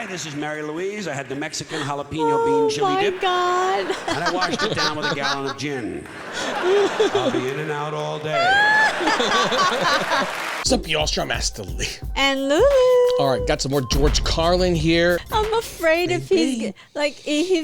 hi, this is Mary Louise. I had the Mexican jalapeno bean chili dip. Oh, my God. And I washed it down with a gallon of gin. I'll be in and out all day. What's up, y'all? Master Lee. And Lulu. All right, got some more George Carlin here. I'm afraid if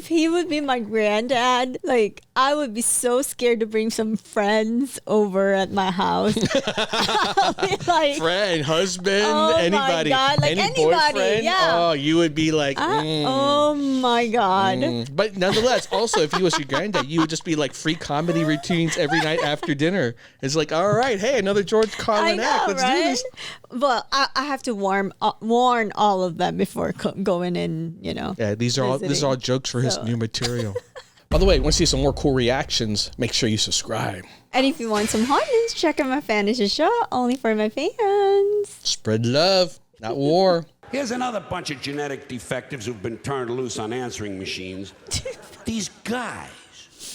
he would be my granddad, like, I would be so scared to bring some friends over at my house. I'll be like, Friend, husband, oh anybody. My God. Like anybody, boyfriend. yeah. Oh, you would be like, oh my God. But nonetheless, also, if he was your granddad, you would just be like free comedy routines every night after dinner. It's like, all right, hey, another George Carlin act. Let's do this. Well, I have to warn all of them before going in, you know. Yeah, these are all jokes for his new material. By the way, want to see some more cool reactions? Make sure you subscribe. And if you want some hotness, check out my fantasy show, only for my fans. Spread love, not war. Here's another bunch of genetic defectives who've been turned loose on answering machines. These guys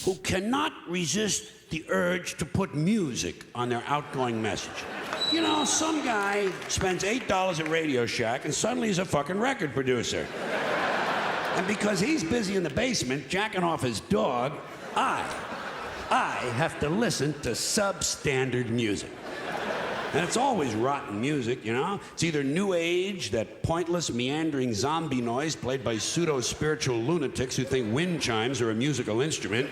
who cannot resist the urge to put music on their outgoing message. You know, some guy spends $8 at Radio Shack and suddenly he's a fucking record producer. And because he's busy in the basement jacking off his dog, I have to listen to substandard music. And it's always rotten music, you know? It's either new age, that pointless, meandering zombie noise played by pseudo-spiritual lunatics who think wind chimes are a musical instrument,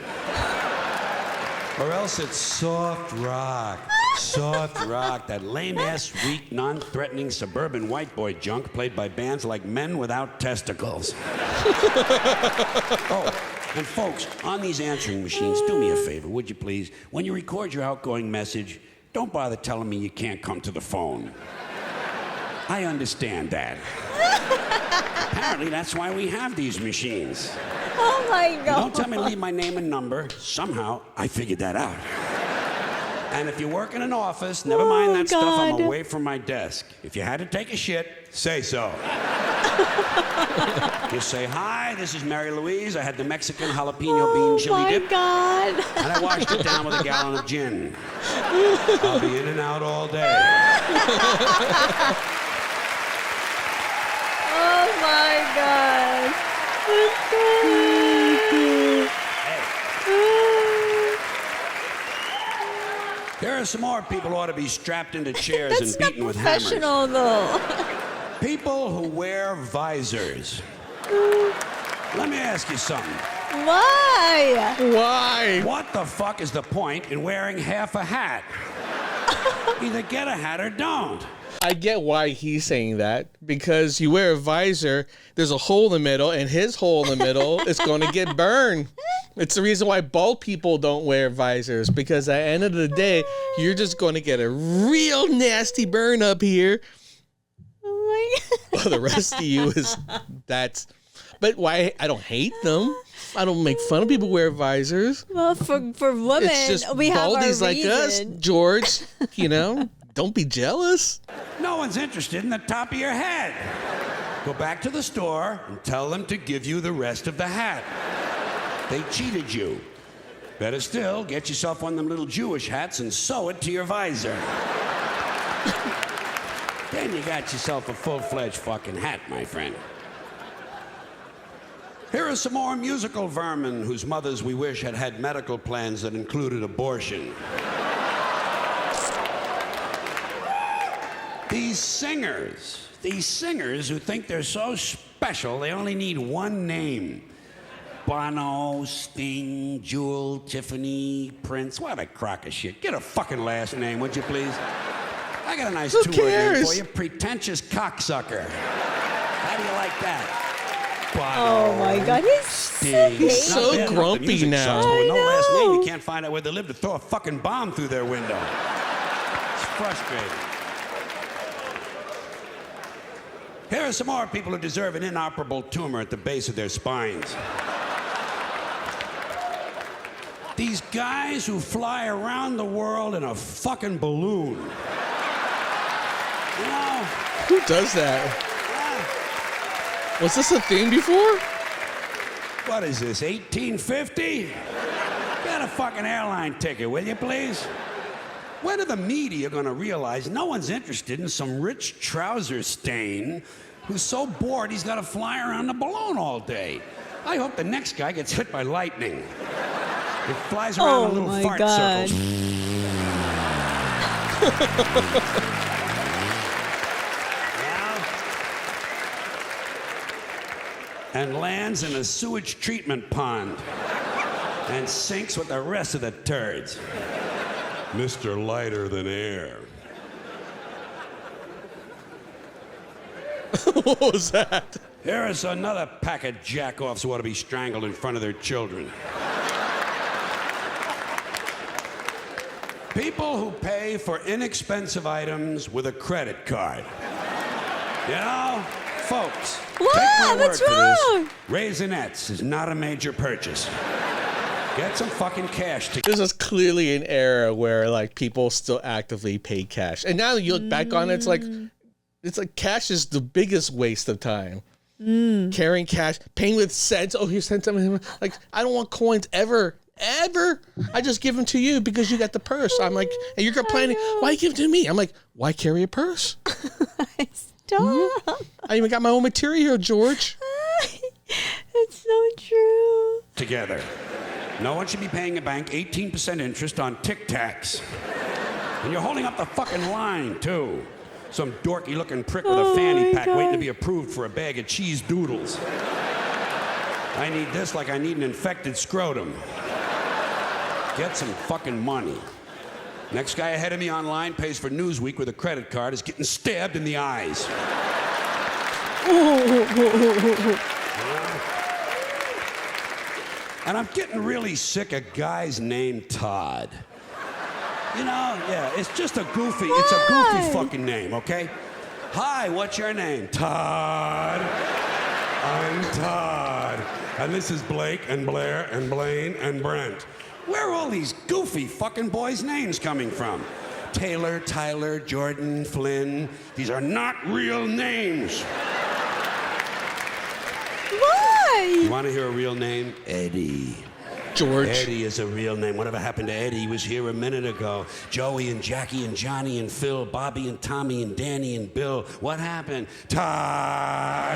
or else it's soft rock. Soft rock, that lame-ass, weak, non-threatening suburban white boy junk played by bands like Men Without Testicles. Oh, and folks, on these answering machines, do me a favor, would you please? When you record your outgoing message, don't bother telling me you can't come to the phone. I understand that. Apparently, that's why we have these machines. Oh, my God. Don't tell me to leave my name and number. Somehow, I figured that out. And if you work in an office, never mind that stuff, I'm away from my desk. If you had to take a shit, say so. Just say, hi, this is Mary Louise. I had the Mexican jalapeno bean chili dip. Oh, my God. And I washed it down with a gallon of gin. I'll be in and out all day. Oh, my God. There are some more people who ought to be strapped into chairs and beaten with hammers. That's not professional, though. People who wear visors. Let me ask you something. Why? Why? What the fuck is the point in wearing half a hat? Either get a hat or don't. I get why he's saying that, because you wear a visor, there's a hole in the middle, and his hole in the middle is going to get burned. It's the reason why bald people don't wear visors, because at the end of the day, you're just going to get a real nasty burn up here. Oh, my God. Well, the rest of you is that's. But why? I don't hate them. I don't make fun of people who wear visors. Well, for women, It's just we have our baldies like reason. us, George. You know, don't be jealous. No one's interested in the top of your head. Go back to the store and tell them to give you the rest of the hat. They cheated you. Better still, get yourself one of them little Jewish hats and sew it to your visor. Then you got yourself a full-fledged fucking hat, my friend. Here are some more musical vermin whose mothers we wish had had medical plans that included abortion. These singers who think they're so special they only need one name. Bono, Sting, Jewel, Tiffany, Prince. What a crock of shit. Get a fucking last name, would you please? I got a nice two-word name for you. Pretentious cocksucker. How do you like that? Bono, Oh, my God. He's Sting. He's Not so bad enough the grumpy music now. sucks, but with no last name, know. you can't find out where they live to throw a fucking bomb through their window. It's frustrating. Here are some more people who deserve an inoperable tumor at the base of their spines. These guys who fly around the world in a fucking balloon. You know? Who does that? Was this a thing before? What is this, 1850? Get a fucking airline ticket, will you, please? When are the media gonna realize no one's interested in some rich trouser stain who's so bored he's got to fly around a balloon all day. I hope the next guy gets hit by lightning. It flies around in little my fart God. circles. And lands in a sewage treatment pond and sinks with the rest of the turds. Mr. Lighter Than Air. What was that? Here is another pack of jack-offs who ought to be strangled in front of their children. People who pay for inexpensive items with a credit card. You know, folks, What? take my What's word wrong? for this. Raisinets is not a major purchase. Get some fucking cash to... This is clearly an era where like people still actively pay cash, and now you look back on it, it's like cash is the biggest waste of time. Carrying cash, paying with cents. Oh, here's cents. Like I don't want coins ever. I just give them to you because you got the purse. I'm like, and you're complaining, why you give it to me? I'm like, why carry a purse? Stop. I even got my own material, George. It's so true. Together. No one should be paying a bank 18% interest on Tic Tacs. And you're holding up the fucking line, too. Some dorky-looking prick with a fanny pack waiting to be approved for a bag of cheese doodles. I need this like I need an infected scrotum. Get some fucking money. Next guy ahead of me online pays for Newsweek with a credit card is getting stabbed in the eyes. And I'm getting really sick of guys named Todd. You know, yeah, it's just a goofy, it's a goofy fucking name, okay? Hi, what's your name? Todd. I'm Todd. And this is Blake and Blair and Blaine and Brent. Where are all these goofy fucking boys' names coming from? Taylor, Tyler, Jordan, Flynn. These are not real names. Why? You want to hear a real name? Eddie. George. Eddie is a real name. Whatever happened to Eddie? He was here a minute ago. Joey and Jackie and Johnny and Phil, Bobby and Tommy and Danny and Bill. What happened? Todd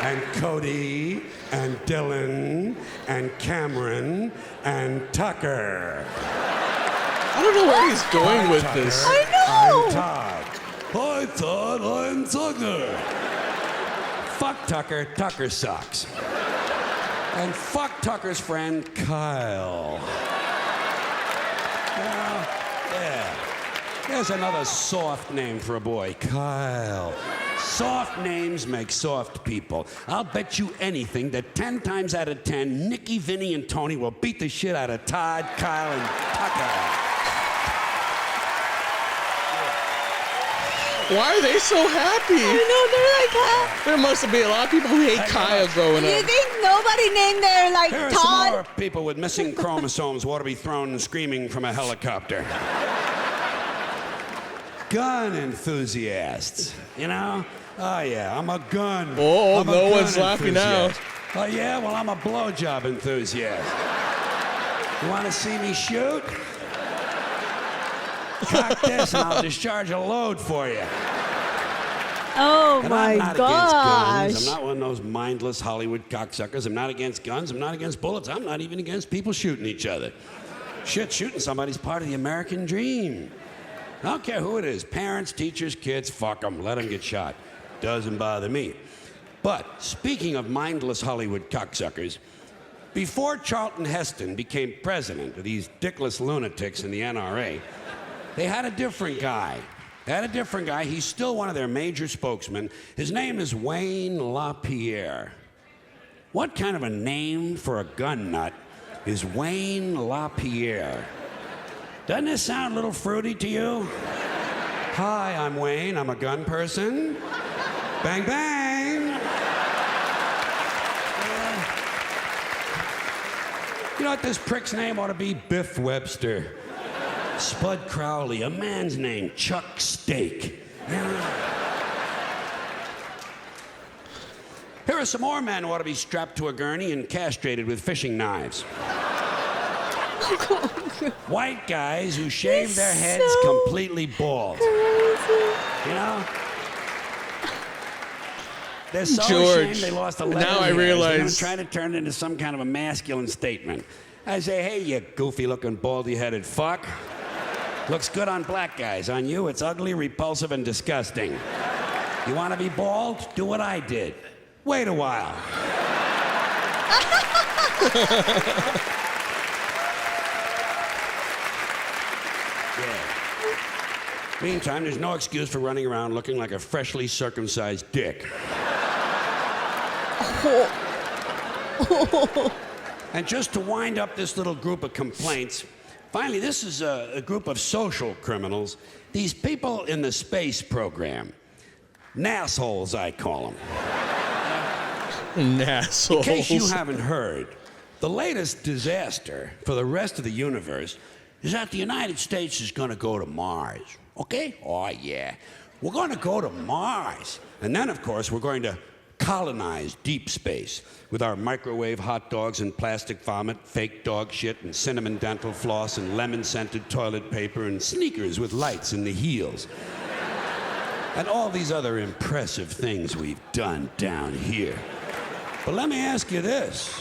and Cody and Dylan and Cameron and Tucker. I don't know where he's going with Tucker. this. I know. I'm Todd. Hi, Todd. I'm Tucker. Fuck Tucker. Tucker sucks. And fuck Tucker's friend, Kyle. Yeah. There's another soft name for a boy, Kyle. Soft names make soft people. I'll bet you anything that 10 times out of 10, Nicky, Vinny, and Tony will beat the shit out of Todd, Kyle, and Tucker. Why are they so happy? I know, they're like, huh? There must be a lot of people who hate Kyle growing You up. think nobody named their, like, There are some Todd? more people with missing chromosomes who ought to be thrown and screaming from a helicopter. Gun enthusiasts, you know? Oh, yeah, I'm a gun. Oh, I'm a no gun one's laughing now. enthusiast. Oh, yeah? Well, I'm a blowjob enthusiast. You want to see me shoot? Cock this and I'll discharge a load for you. Oh, And my I'm not gosh. against guns. I'm not one of those mindless Hollywood cocksuckers. I'm not against guns. I'm not against bullets. I'm not even against people shooting each other. Shit, shooting somebody's part of the American dream. I don't care who it is. Parents, teachers, kids, fuck them. Let them get shot. Doesn't bother me. But speaking of mindless Hollywood cocksuckers, before Charlton Heston became president of these dickless lunatics in the NRA, they had a different guy. He's still one of their major spokesmen. His name is Wayne LaPierre. What kind of a name for a gun nut is Wayne LaPierre? Doesn't this sound a little fruity to you? Hi, I'm Wayne. I'm a gun person. Bang, bang. You know what this prick's name ought to be? Biff Webster. Spud Crowley, a man's name, Chuck Steak. Here are some more men who ought to be strapped to a gurney and castrated with fishing knives. White guys who shave their heads so completely bald. crazy. You know? They're so George, ashamed they lost 11 now I hairs. realize- They're going to try to turn it into some kind of a masculine statement. I say, hey, you goofy-looking, baldy-headed fuck. Looks good on black guys. On you, it's ugly, repulsive, and disgusting. You want to be bald? Do what I did. Wait a while. Yeah. Meantime, there's no excuse for running around looking like a freshly circumcised dick. And just to wind up this little group of complaints, finally, this is a group of social criminals. These people in the space program. Nassholes, I call them. Assholes. In case you haven't heard, the latest disaster for the rest of the universe is that the United States is going to go to Mars. Okay? Oh, yeah. We're going to go to Mars. And then, of course, we're going to colonize deep space with our microwave hot dogs and plastic vomit, fake dog shit and cinnamon dental floss and lemon-scented toilet paper and sneakers with lights in the heels. And all these other impressive things we've done down here. But let me ask you this.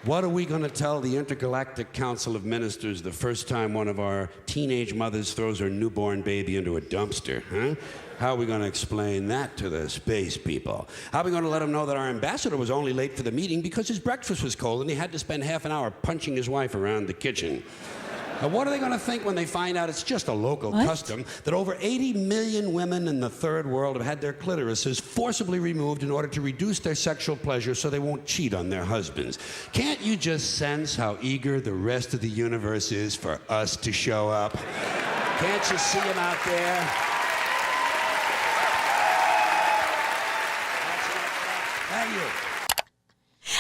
What are we going to tell the Intergalactic Council of Ministers the first time one of our teenage mothers throws her newborn baby into a dumpster, huh? How are we going to explain that to the space people? How are we going to let them know that our ambassador was only late for the meeting because his breakfast was cold and he had to spend half an hour punching his wife around the kitchen? Now, what are they going to think when they find out it's just a local custom that over 80 million women in the third world have had their clitorises forcibly removed in order to reduce their sexual pleasure so they won't cheat on their husbands? Can't you just sense how eager the rest of the universe is for us to show up? Can't you see them out there? Thank you.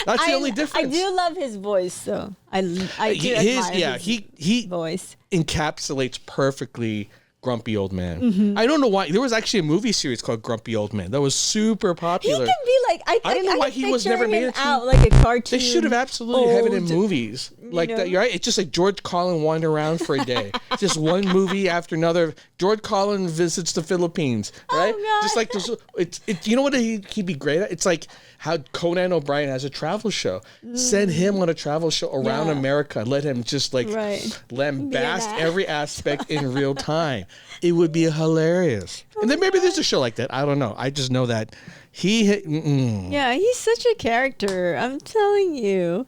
That's the only difference. I do love his voice, though. I do admire his voice. Encapsulates perfectly Grumpy Old Man. Mm-hmm. I don't know why. There was actually a movie series called Grumpy Old Man that was super He popular. can be like I don't know why he was never made it into- out like a cartoon. They should have absolutely had it in old, movies like know? that. You're right. It's just like George Carlin wandering around for a day, just one movie after another. George Carlin visits the Philippines, right? God. Just like this. It's you know what he'd be great at? It's like how Conan O'Brien has a travel show. Send him on a travel show around Yeah. America. Let him just like lambast that. every aspect in real time. It would be hilarious. And then maybe there's a show like that. I don't know. I just know that he. Yeah, he's such a character. I'm telling you.